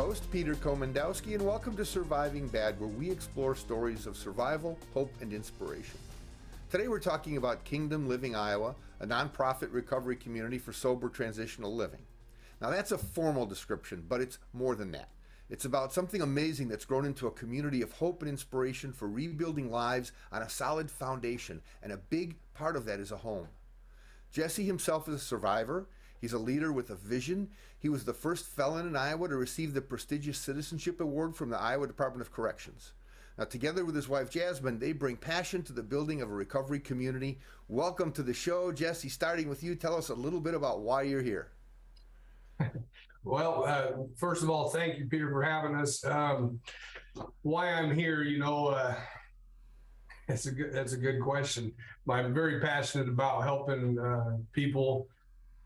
host, Peter Komendowski, and welcome to Surviving Bad, where we explore stories of survival, hope, and inspiration. Today we're talking about Kingdom Living Iowa, a nonprofit recovery community for sober transitional living. Now that's a formal description, but it's more than that. It's about something amazing that's grown into a community of hope and inspiration for rebuilding lives on a solid foundation, and a big part of that is a home. Jesse himself is a survivor. He's a leader with a vision. He was the first felon in Iowa to receive the prestigious Citizenship Award from the Iowa Department of Corrections. Now, together with his wife, Jasmine, they bring passion to the building of a recovery community. Welcome to the show. Jesse, starting with you, tell us a little bit about why you're here. Well, first of all, thank you, Peter, for having us. Why I'm here, that's a good question. I'm very passionate about helping people,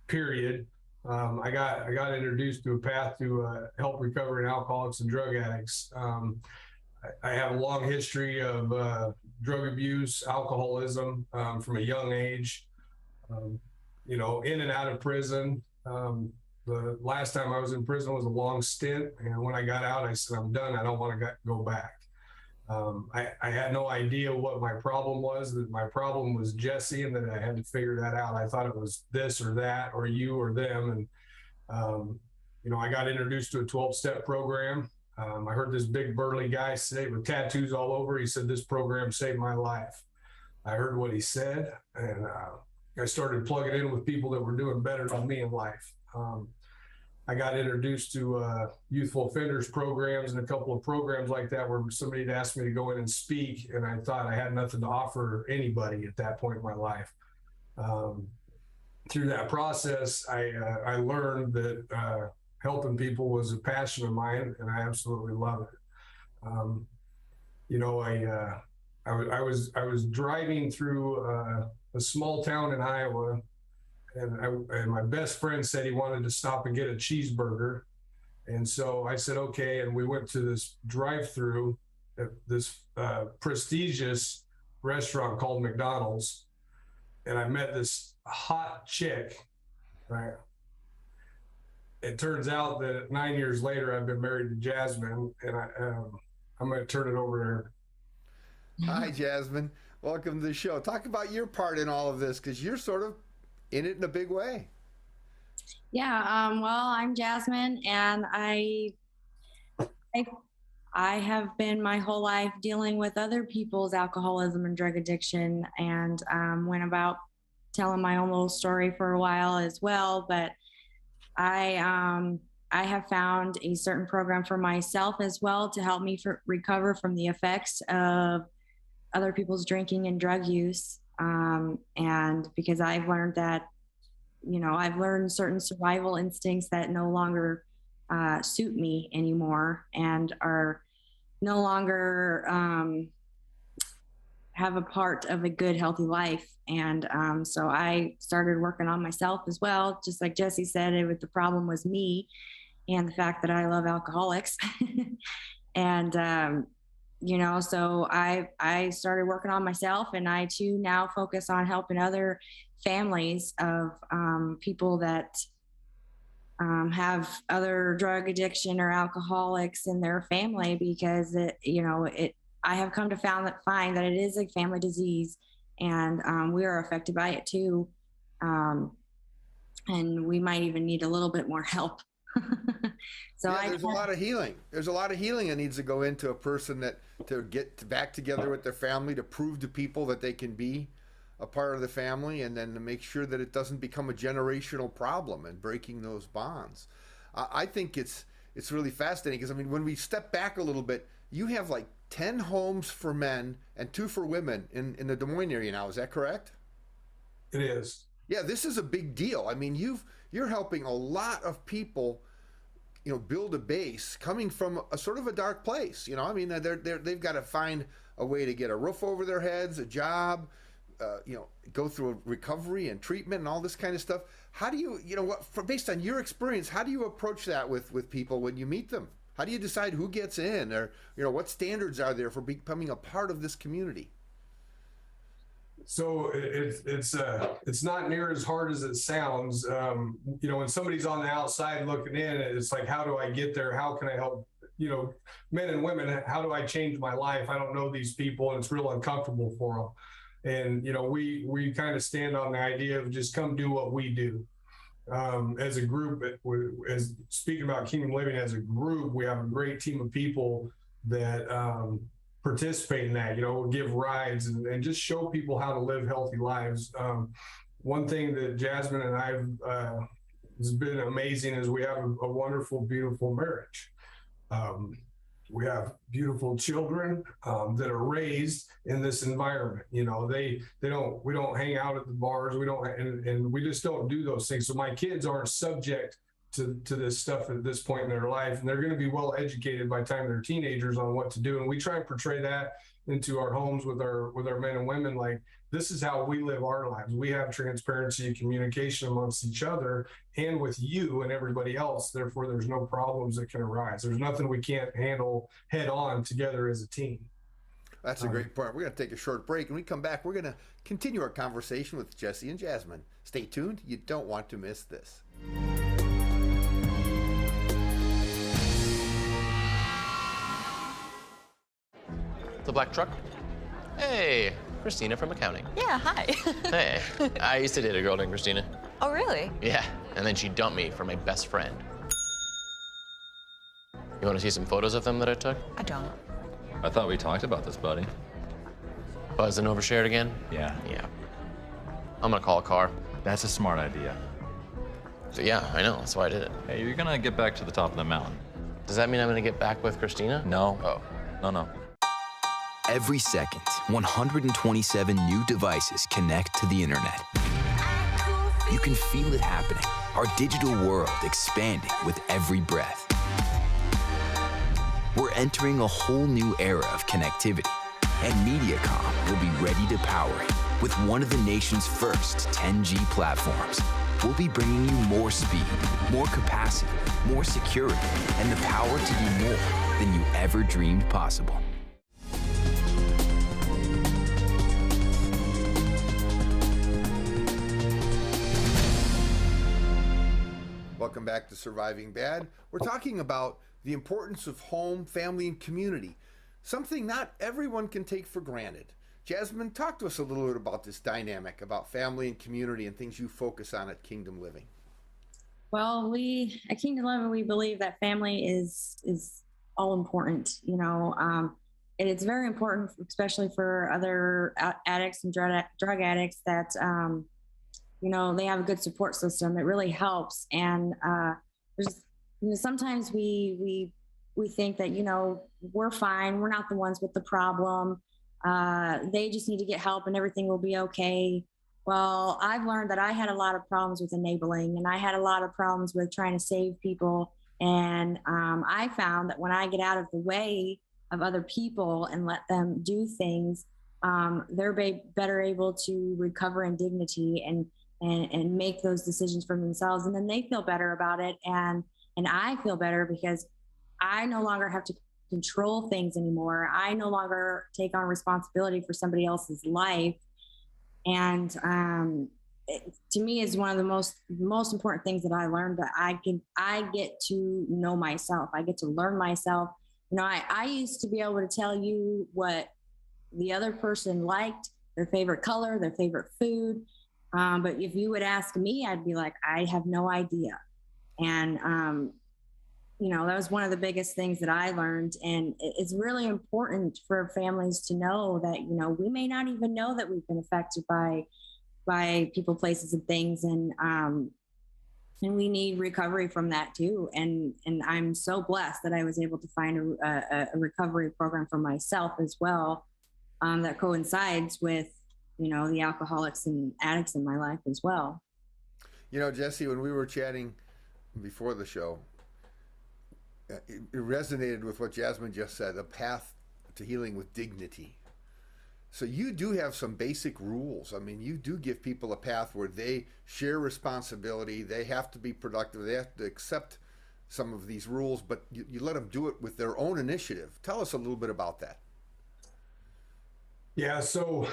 period. I got introduced to a path to help recovering alcoholics and drug addicts. I have a long history of drug abuse, alcoholism from a young age, in and out of prison. The last time I was in prison was a long stint, and when I got out, I said, I'm done. I don't want to go back. I had no idea what my problem was, that my problem was Jesse, and that I had to figure that out. I thought it was this or that or you or them. And, I got introduced to a 12-step program. I heard this big burly guy say with tattoos all over. He said, this program saved my life. I heard what he said, and I started plugging in with people that were doing better than me in life. I got introduced to youthful offenders programs and a couple of programs like that where somebody had asked me to go in and speak, and I thought I had nothing to offer anybody at that point in my life. Through that process, I learned that helping people was a passion of mine, and I absolutely love it. I was driving through a small town in Iowa, and my best friend said he wanted to stop and get a cheeseburger. And so I said, okay. And we went to this drive-through at this prestigious restaurant called McDonald's. And I met this hot chick, right? It turns out that 9 years later, I've been married to Jasmine, and I'm going to turn it over to her. Hi, Jasmine. Welcome to the show. Talk about your part in all of this, because you're sort of in it in a big way. Yeah, well, I'm Jasmine, and I have been my whole life dealing with other people's alcoholism and drug addiction, and went about telling my own little story for a while as well. But I have found a certain program for myself as well to help me recover from the effects of other people's drinking and drug use. And because I've learned that, I've learned certain survival instincts that no longer suit me anymore, and are no longer have a part of a good, healthy life. And so I started working on myself as well. Just like Jesse said, the problem was me and the fact that I love alcoholics. And so I started working on myself, and I too now focus on helping other families of people that have other drug addiction or alcoholics in their family, because I have come to find that it is a family disease, and we are affected by it too. And we might even need a little bit more help. There's a lot of healing. There's a lot of healing that needs to go into a person to get back together with their family, to prove to people that they can be a part of the family, and then to make sure that it doesn't become a generational problem and breaking those bonds. I think it's really fascinating, because when we step back a little bit, you have like 10 homes for men and 2 for women in the Des Moines area now. Is that correct? It is. Yeah, this is a big deal. You're helping a lot of people, build a base coming from a sort of a dark place. They've got to find a way to get a roof over their heads, a job, go through a recovery and treatment and all this kind of stuff. How do you, based on your experience, how do you approach that with people when you meet them? How do you decide who gets in, or, what standards are there for becoming a part of this community? So it's not near as hard as it sounds. When somebody's on the outside looking in, it's like, how do I get there? How can I help? Men and women, how do I change my life? I don't know these people, and it's real uncomfortable for them. And we kind of stand on the idea of just come do what we do. As a group, as speaking about Kingdom Living as a group, we have a great team of people that participate in that, give rides and just show people how to live healthy lives. One thing that Jasmine and I has been amazing is we have a wonderful, beautiful marriage. We have beautiful children that are raised in this environment. We don't hang out at the bars. We don't, and we just don't do those things. So my kids aren't subject to this stuff at this point in their life, and they're going to be well educated by the time they're teenagers on what to do. And we try and portray that into our homes with our men and women. Like, this is how we live our lives. We have transparency and communication amongst each other and with you and everybody else. Therefore, there's no problems that can arise. There's nothing we can't handle head on together as a team. That's a great point. We're going to take a short break. When we come back, we're going to continue our conversation with Jesse and Jasmine. Stay tuned. You don't want to miss this. The black truck? Hey, Christina from accounting. Yeah, hi. Hey, I used to date a girl named Christina. Oh, really? Yeah, and then she dumped me for my best friend. You want to see some photos of them that I took? I don't. I thought we talked about this, buddy. Buzz and overshared again? Yeah. Yeah. I'm gonna call a car. That's a smart idea. So yeah, I know, that's why I did it. Hey, you're gonna get back to the top of the mountain. Does that mean I'm gonna get back with Christina? No. Oh. No. Every second, 127 new devices connect to the internet. You can feel it happening. Our digital world expanding with every breath. We're entering a whole new era of connectivity, and MediaCom will be ready to power it with one of the nation's first 10G platforms. We'll be bringing you more speed, more capacity, more security, and the power to do more than you ever dreamed possible. Welcome back to Surviving Bad. We're talking about the importance of home, family, and community, something not everyone can take for granted. Jasmine, talk to us a little bit about this dynamic, about family and community and things you focus on at Kingdom Living. Well, we at Kingdom Living, we believe that family is all important, and it's very important, especially for other addicts and drug addicts that, they have a good support system. It really helps. And sometimes we think that, we're fine. We're not the ones with the problem. They just need to get help and everything will be okay. Well, I've learned that I had a lot of problems with enabling, and I had a lot of problems with trying to save people. And I found that when I get out of the way of other people and let them do things, they're better able to recover in dignity and make those decisions for themselves. And then they feel better about it. And I feel better because I no longer have to control things anymore. I no longer take on responsibility for somebody else's life. And to me is one of the most important things that I learned, that I get to know myself. I get to learn myself. I used to be able to tell you what the other person liked, their favorite color, their favorite food. But if you would ask me, I'd be like, I have no idea. And, that was one of the biggest things that I learned. And it's really important for families to know that, we may not even know that we've been affected by people, places, and things. And we need recovery from that too. And I'm so blessed that I was able to find a recovery program for myself as well, that coincides with, the alcoholics and addicts in my life as well. Jesse, when we were chatting before the show, it resonated with what Jasmine just said, a path to healing with dignity. So you do have some basic rules. I mean, you do give people a path where they share responsibility. They have to be productive. They have to accept some of these rules, but you let them do it with their own initiative. Tell us a little bit about that. Yeah, so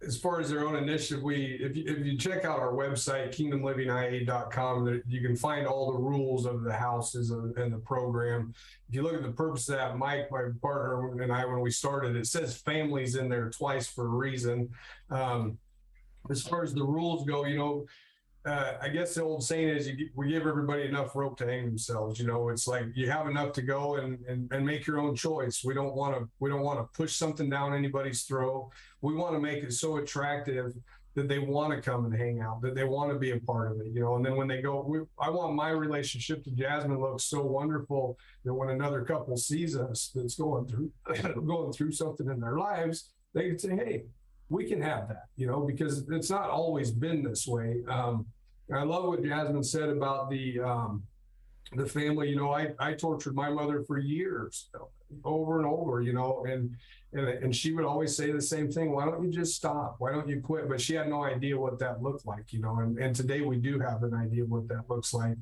as far as their own initiative, if you check out our website, kingdomlivingia.com, you can find all the rules of the houses and the program. If you look at the purpose of that, Mike, my partner, and I, when we started, it says families in there twice for a reason. As far as the rules go, I guess the old saying is we give everybody enough rope to hang themselves. It's like you have enough to go and make your own choice. We don't want to push something down anybody's throat. We want to make it so attractive that they want to come and hang out, that they want to be a part of it, and then when they go, I want my relationship to Jasmine look so wonderful that when another couple sees us that's going through something in their lives, they can say, hey, we can have that, because it's not always been this way. I love what Jasmine said about the family. I tortured my mother for years, over and over, and she would always say the same thing. Why don't you just stop? Why don't you quit? But she had no idea what that looked like, and today we do have an idea of what that looks like.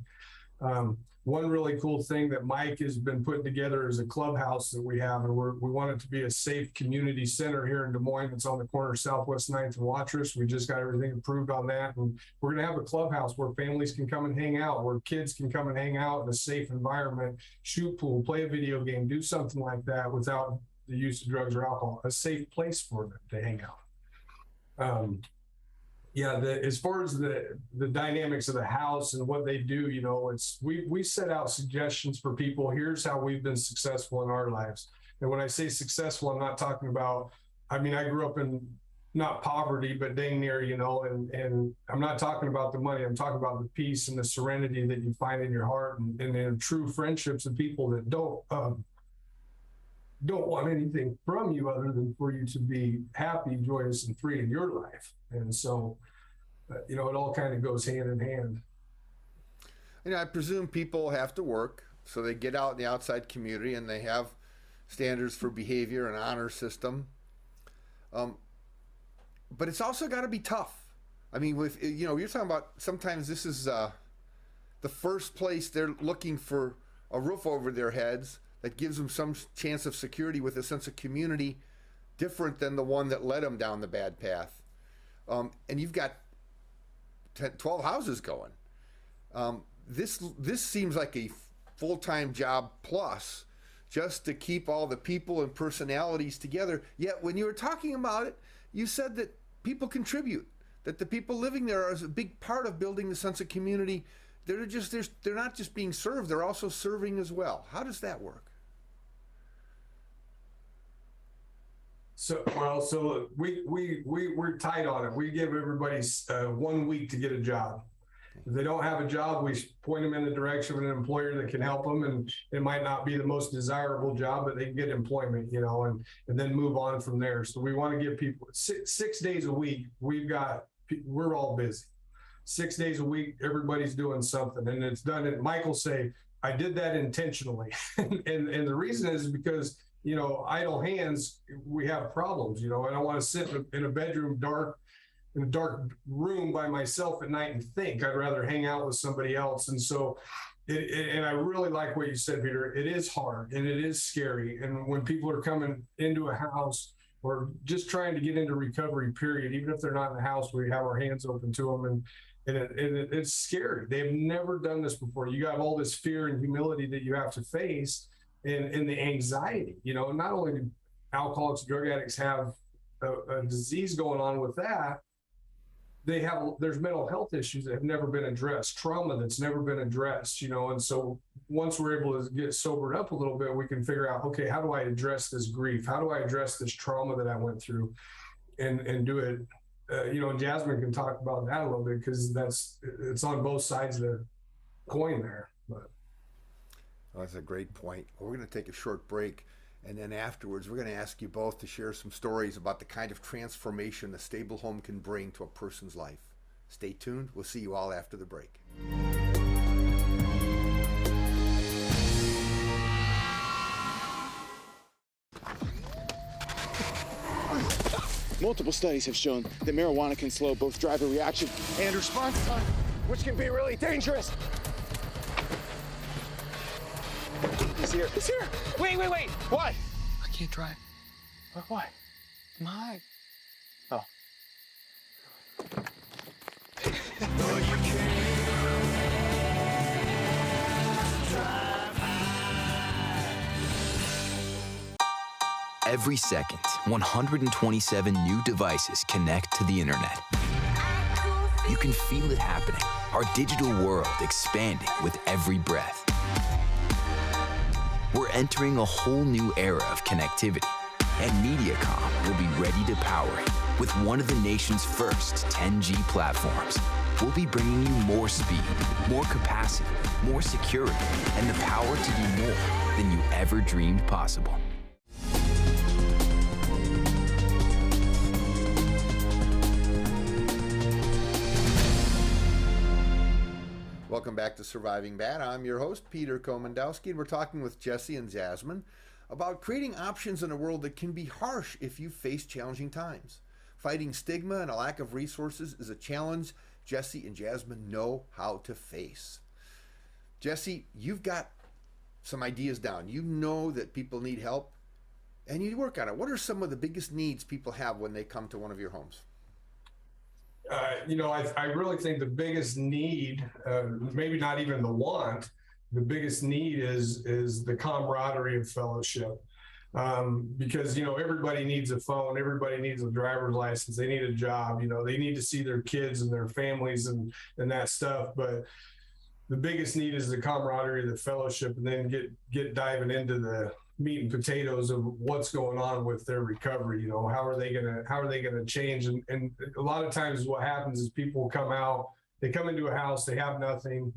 One really cool thing that Mike has been putting together is a clubhouse that we have, and we want it to be a safe community center here in Des Moines. It's on the corner of Southwest 9th and Watrous. We just got everything approved on that, and we're going to have a clubhouse where families can come and hang out, where kids can come and hang out in a safe environment, shoot pool, play a video game, do something like that without the use of drugs or alcohol, a safe place for them to hang out. As far as the dynamics of the house and what they do, we set out suggestions for people. Here's how we've been successful in our lives. And when I say successful, I'm not talking about, I grew up in not poverty, but dang near, and I'm not talking about the money. I'm talking about the peace and the serenity that you find in your heart and true friendships of people that don't want anything from you other than for you to be happy, joyous, and free in your life. And so, it all kind of goes hand in hand. I presume people have to work, so they get out in the outside community and they have standards for behavior and honor system. But it's also got to be tough. You're talking about sometimes this is the first place they're looking for a roof over their heads that gives them some chance of security with a sense of community different than the one that led them down the bad path. And you've got 12 houses going. This seems like a full-time job plus, just to keep all the people and personalities together. Yet when you were talking about it, you said that people contribute, that the people living there are a big part of building the sense of community. They're not just being served, they're also serving as well. How does that work? So we're tight on it. We give everybody 1 week to get a job. If they don't have a job, we point them in the direction of an employer that can help them. And it might not be the most desirable job, but they can get employment, and then move on from there. So we want to give people 6 days a week. We're all busy. 6 days a week, everybody's doing something, and it's done. And Michael say, I did that intentionally. and the reason is because, idle hands, we have problems, I don't want to sit in a bedroom in a dark room by myself at night and think. I'd rather hang out with somebody else. And so, and I really like what you said, Peter. It is hard and it is scary. And when people are coming into a house or just trying to get into recovery, period, even if they're not in the house, we have our hands open to them. And it's scary. They've never done this before. You got all this fear and humility that you have to face, and the anxiety. Not only do alcoholics and drug addicts have a disease going on with that, there's mental health issues that have never been addressed, trauma that's never been addressed, and so once we're able to get sobered up a little bit, we can figure out, okay, how do I address this grief? How do I address this trauma that I went through and do it? And Jasmine can talk about that a little bit, because it's on both sides of the coin there. But that's a great point. Well, we're going to take a short break, and then afterwards we're going to ask you both to share some stories about the kind of transformation a stable home can bring to a person's life. Stay tuned. We'll see you all after the break. Multiple studies have shown that marijuana can slow both driver reaction and response time, which can be really dangerous. He's here. He's here. Wait. What? I can't drive. Why? I'm high. Oh. Every second, 127 new devices connect to the internet. You can feel it happening. Our digital world expanding with every breath. We're entering a whole new era of connectivity, and MediaCom will be ready to power it with one of the nation's first 10G platforms. We'll be bringing you more speed, more capacity, more security, and the power to do more than you ever dreamed possible. Welcome back to Surviving Bad. I'm your host, Peter Komendowski, and we're talking with Jesse and Jasmine about creating options in a world that can be harsh if you face challenging times. Fighting stigma and a lack of resources is a challenge Jesse and Jasmine know how to face. Jesse, you've got some ideas down. You know that people need help, and you work on it. What are some of the biggest needs people have when they come to one of your homes? I really think the biggest need, maybe not even the want, the biggest need is the camaraderie of fellowship. Because, everybody needs a phone, everybody needs a driver's license, they need a job, they need to see their kids and their families and that stuff. But the biggest need is the camaraderie of the fellowship, and then get diving into the meat and potatoes of what's going on with their recovery. How are they gonna change? And a lot of times what happens is people they come into a house, they have nothing,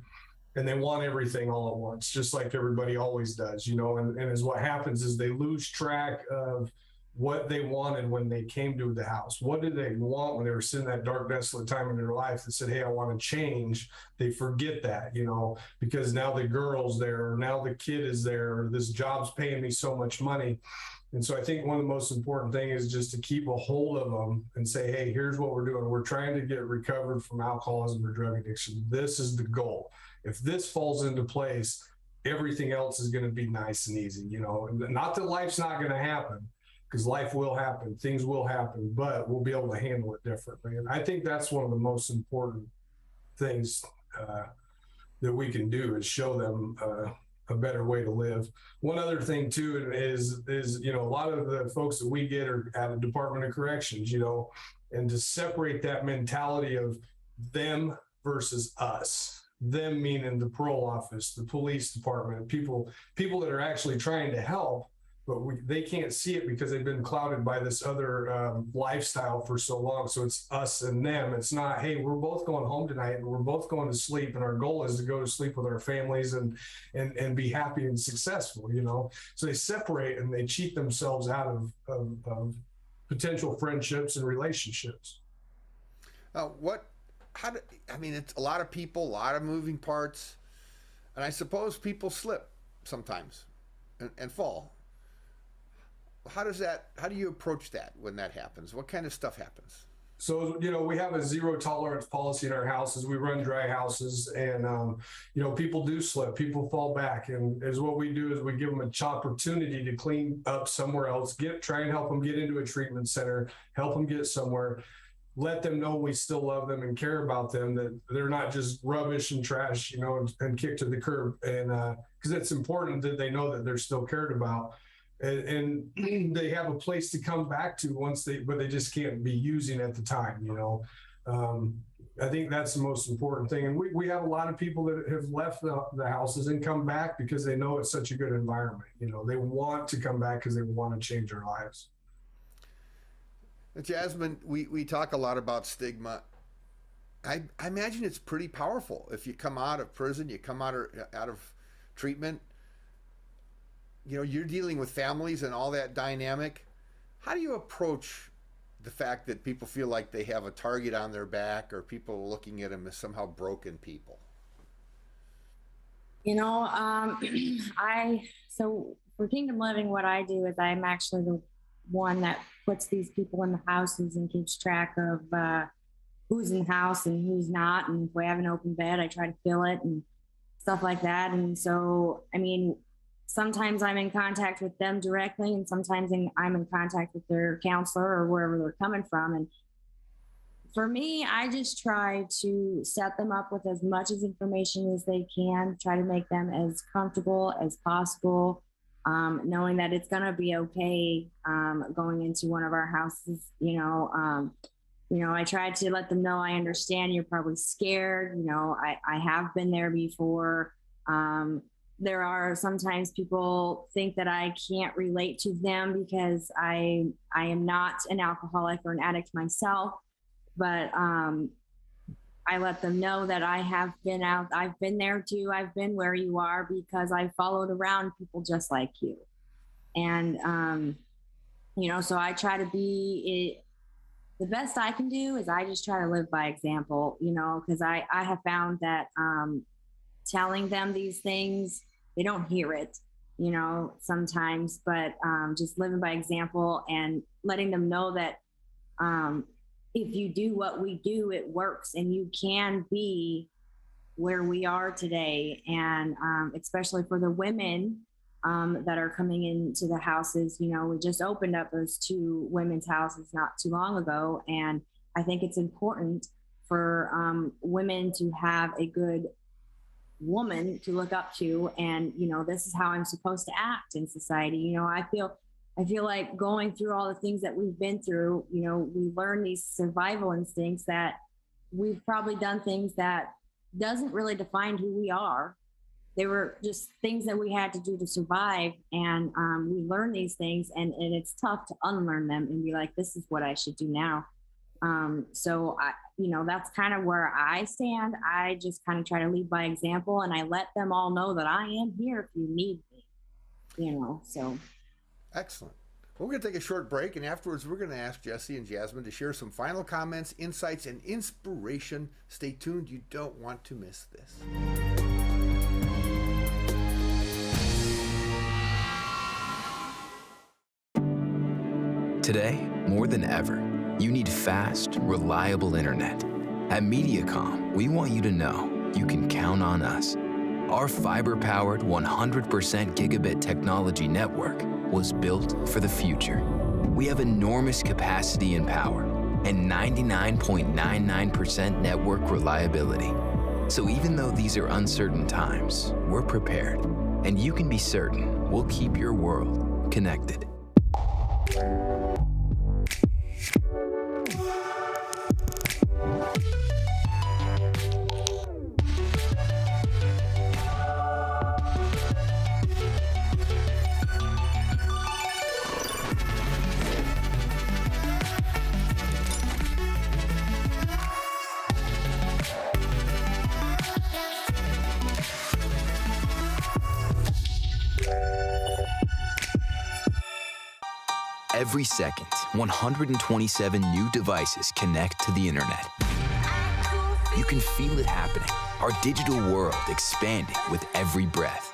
and they want everything all at once, just like everybody always does, and as what happens is they lose track of what they wanted when they came to the house. What did they want when they were sitting that dark, desolate time in their life that said, hey, I want to change? They forget that, because now the girl's there, or now the kid is there, or this job's paying me so much money. And so I think one of the most important things is just to keep a hold of them and say, hey, here's what we're doing. We're trying to get recovered from alcoholism or drug addiction. This is the goal. If this falls into place, everything else is going to be nice and easy, not that life's not going to happen, because life will happen, things will happen, but we'll be able to handle it differently. And I think that's one of the most important things that we can do is show them a better way to live. One other thing too is a lot of the folks that we get are at a Department of Corrections, and to separate that mentality of them versus us. Them meaning the parole office, the police department, people that are actually trying to help, but they can't see it because they've been clouded by this other lifestyle for so long. So it's us and them. It's not, hey, we're both going home tonight and we're both going to sleep, and our goal is to go to sleep with our families and be happy and successful, So they separate and they cheat themselves out of potential friendships and relationships. It's a lot of people, a lot of moving parts, and I suppose people slip sometimes and fall. How do you approach that when that happens? What kind of stuff happens? So, we have a zero tolerance policy in our houses. We run dry houses, and, people do slip, people fall back. And as what we do is we give them an opportunity to clean up somewhere else, try and help them get into a treatment center, help them get somewhere, let them know we still love them and care about them, that they're not just rubbish and trash, and kicked to the curb. And because it's important that they know that they're still cared about. And they have a place to come back to but they just can't be using at the time, I think that's the most important thing. And we have a lot of people that have left the houses and come back because they know it's such a good environment. They want to come back because they want to change their lives. Jasmine, we talk a lot about stigma. I imagine it's pretty powerful. If you come out of prison, you come out of treatment, you're dealing with families and all that dynamic. How do you approach the fact that people feel like they have a target on their back, or people looking at them as somehow broken people? So for Kingdom Living, what I do is I'm actually the one that puts these people in the houses and keeps track of who's in the house and who's not. And if we have an open bed, I try to fill it and stuff like that. And so, sometimes I'm in contact with them directly, and sometimes I'm in contact with their counselor or wherever they're coming from. And For me, I just try to set them up with as much as information as they can, try to make them as comfortable as possible, knowing that it's going to be okay going into one of our houses. I tried to let them know I understand you're probably scared. I have been there before. There are sometimes people think that I can't relate to them because I am not an alcoholic or an addict myself. But I let them know that I've been there too. I've been where you are because I followed around people just like you. And, so I try to be the best I can do is I just try to live by example, because I have found that telling them these things, they don't hear it, sometimes, but just living by example and letting them know that if you do what we do, it works and you can be where we are today. And especially for the women that are coming into the houses, we just opened up those 2 women's houses not too long ago. And I think it's important for women to have a good woman to look up to. And, this is how I'm supposed to act in society. I feel like going through all the things that we've been through, we learn these survival instincts that we've probably done things that doesn't really define who we are. They were just things that we had to do to survive. And we learn these things and it's tough to unlearn them and be like, this is what I should do now. So that's kind of where I stand. I just kind of try to lead by example and I let them all know that I am here if you need me, so. Excellent. Well, we're going to take a short break, and afterwards we're going to ask Jesse and Jasmine to share some final comments, insights, and inspiration. Stay tuned. You don't want to miss this. Today, more than ever, you need fast, reliable internet. At MediaCom, we want you to know you can count on us. Our fiber-powered 100% gigabit technology network was built for the future. We have enormous capacity and power and 99.99% network reliability. So even though these are uncertain times, we're prepared. And you can be certain we'll keep your world connected. Every second, 127 new devices connect to the internet. You can feel it happening, our digital world expanding with every breath.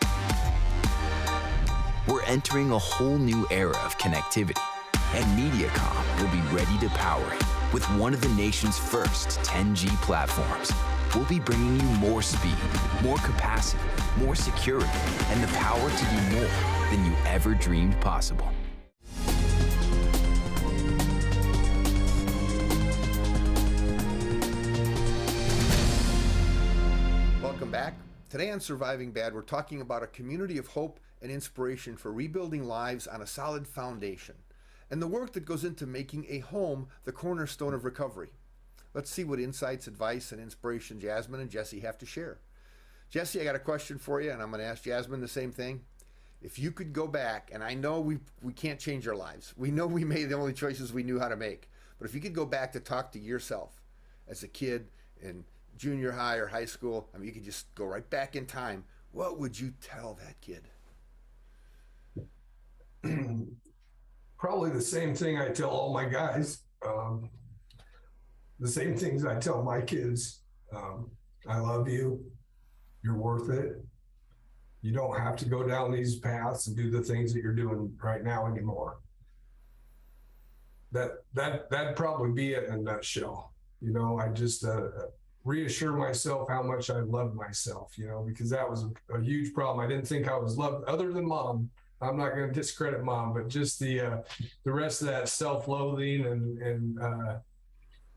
We're entering a whole new era of connectivity, and MediaCom will be ready to power it with one of the nation's first 10G platforms. We'll be bringing you more speed, more capacity, more security, and the power to do more than you ever dreamed possible. Welcome back. Today on Surviving Bad, we're talking about a community of hope and inspiration for rebuilding lives on a solid foundation, and the work that goes into making a home the cornerstone of recovery. Let's see what insights, advice, and inspiration Jasmine and Jesse have to share. Jesse, I got a question for you, and I'm going to ask Jasmine the same thing. If you could go back, and I know we can't change our lives. We know we made the only choices we knew how to make. But if you could go back to talk to yourself as a kid in junior high or high school, I mean, you could just go right back in time. What would you tell that kid? Probably the same thing I tell all my guys. The same things I tell my kids. I love you. You're worth it. You don't have to go down these paths and do the things that you're doing right now anymore. That'd probably be it in a nutshell. I just reassure myself how much I love myself, because that was a huge problem. I didn't think I was loved other than mom. I'm not going to discredit mom, but just the rest of that self-loathing and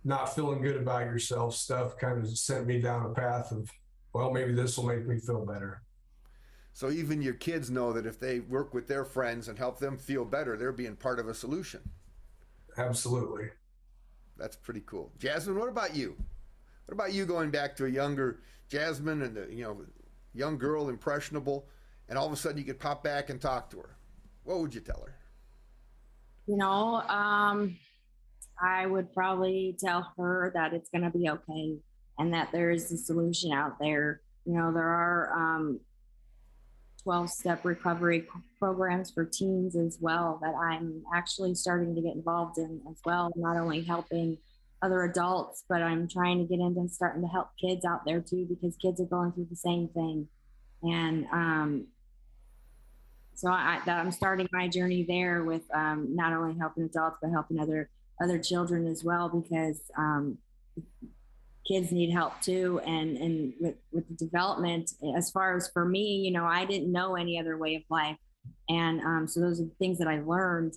not feeling good about yourself stuff kind of sent me down a path of, well, maybe this will make me feel better. So even your kids know that if they work with their friends and help them feel better, they're being part of a solution. Absolutely. That's pretty cool. Jasmine, what about you? What about you going back to a younger Jasmine and a young girl, impressionable, and all of a sudden you could pop back and talk to her? What would you tell her? I would probably tell her that it's going to be okay and that there is a solution out there. There are 12-step recovery programs for teens as well that I'm actually starting to get involved in as well, not only helping other adults, but I'm trying to get into and starting to help kids out there too, because kids are going through the same thing. And so I'm starting my journey there with not only helping adults, but helping other children as well, because kids need help too. And with the development, as far as for me, I didn't know any other way of life. And so those are the things that I learned.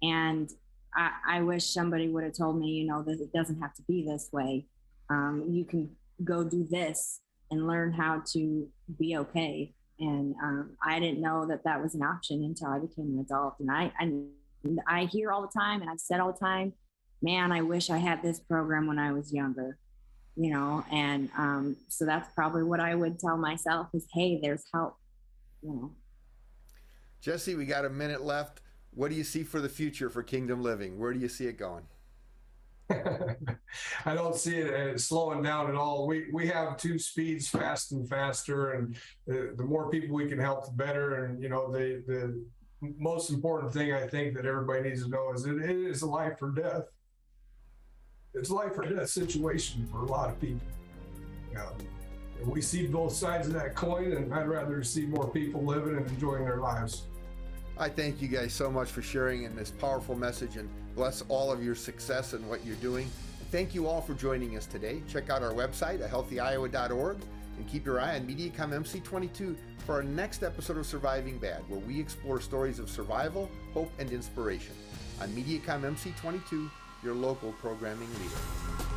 And I wish somebody would have told me, that it doesn't have to be this way. You can go do this and learn how to be okay. And I didn't know that was an option until I became an adult. And I hear all the time, and I've said all the time, man, I wish I had this program when I was younger, and so that's probably what I would tell myself is, hey, there's help, Jesse, we got a minute left. What do you see for the future for Kingdom Living? Where do you see it going? I don't see it slowing down at all. We have 2 speeds, fast and faster, and the more people we can help, the better. And the most important thing I think that everybody needs to know is it is a life or death. It's a life or death situation for a lot of people. We see both sides of that coin, and I'd rather see more people living and enjoying their lives. I thank you guys so much for sharing in this powerful message, and bless all of your success in what you're doing. Thank you all for joining us today. Check out our website at healthyiowa.org and keep your eye on MediaCom MC22 for our next episode of Surviving Bad, where we explore stories of survival, hope, and inspiration. On MediaCom MC22, your local programming leader.